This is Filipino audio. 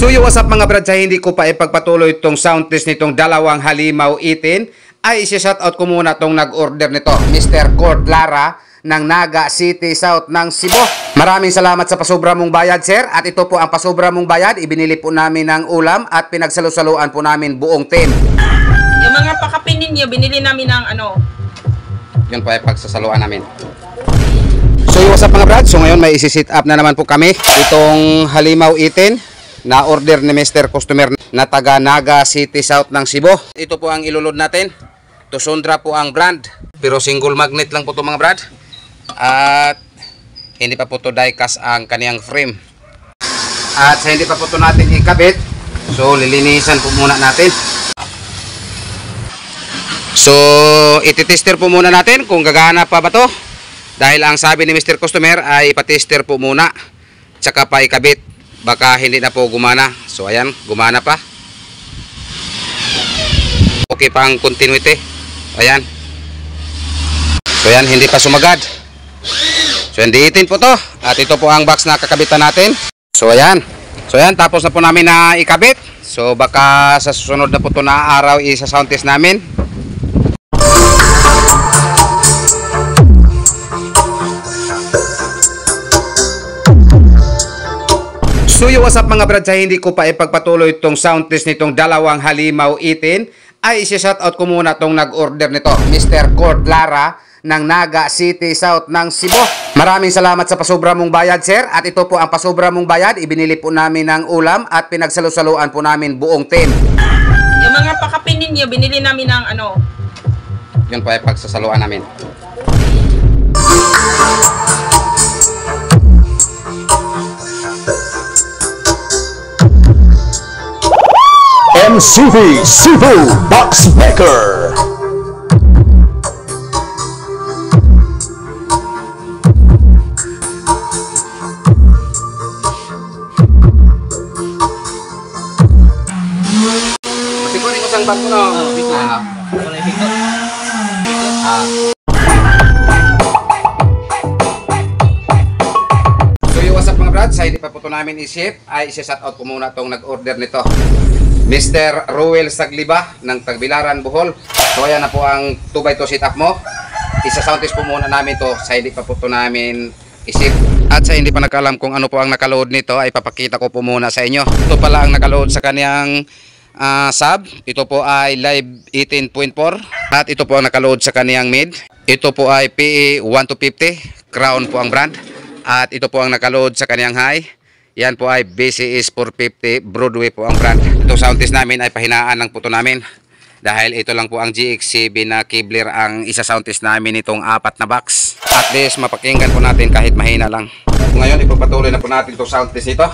So yo, what's up mga brad, sa hindi ko pa ipagpatuloy itong sound test nitong dalawang halimaw itin, ay isi-shoutout ko muna itong nag-order nito, Mr. Cord Lara ng Naga City South ng Cebu. Maraming salamat sa pasobra mong bayad, sir. At ito po ang pasobra mong bayad, ibinili po namin ng ulam at pinagsalo-saluan po namin buong team. Yung mga pakapin ninyo, binili namin ng ano? Yun po ay pagsasaluan namin. So yo, what's up mga brad, so ngayon may isi-sit up na naman po kami itong halimaw itin na order ni Mr. Customer na taga Naga City South ng Cebu. Ito po ang ilulod natin. Tusundra po ang brand, pero single magnet lang po ito mga brad. At hindi pa po ito die-cast ang kaniyang frame. At sa hindi pa po ito natin ikabit, so lilinisan po muna natin. So ititester po muna natin kung gagana pa ba ito. Dahil ang sabi ni Mr. Customer ay ipatester po muna, tsaka pa ikabit. Baka hindi na po gumana. So ayan, gumana pa. Okay pa ang continuity. Ayan. So ayan, hindi pa sumagad. So hindi itin po to. At ito po ang box na kakabitan natin. So ayan. So ayan, tapos na po namin na ikabit. So baka sa susunod na po ito na araw isa sound test namin. So yo, what's up mga brad, sa hindi ko pa ipagpatuloy itong sound test nitong dalawang halimaw itin, ay isi-shoutout ko muna itong nag-order nito, Mr. Cord Lara ng Naga City South ng Cebu. Maraming salamat sa pasobra mong bayad, sir. At ito po ang pasobra mong bayad, ibinili po namin ng ulam at pinagsalo-saluan po namin buong team. Yung mga pakapin ninyo, binili namin ng ano? Yun po ay pagsasaluan namin. MCV Cebu Box Maker. Masikunin ko sang bangko no. So yung what's up mga brad, sa hindi pa po ito namin i-ship, ay isi-shoutout ko muna itong nag-order nito, Mr. Ruel Sagliba ng Tagbilaran, Bohol. So ayan na po ang 2x2 setup mo. Isa-sound test po muna namin to sa hindi pa po ito namin isip. At sa hindi pa nakaalam kung ano po ang nakaload nito, ay papakita ko po muna sa inyo. Ito pala ang nakaload sa kaniyang sub. Ito po ay Live 18.4. At ito po ang nakaload sa kaniyang mid. Ito po ay PE 1250. Crown po ang brand. At ito po ang nakaload sa kaniyang high. Yan po ay BCS 450 Broadway po ang brand. Itong sound test namin ay pahinaan lang po ito namin. Dahil ito lang po ang GX7 na Kevlar ang isa sound test namin itong 4 na box. At least mapakinggan po natin kahit mahina lang. Ngayon ipagpatuloy na po natin itong sound test ito.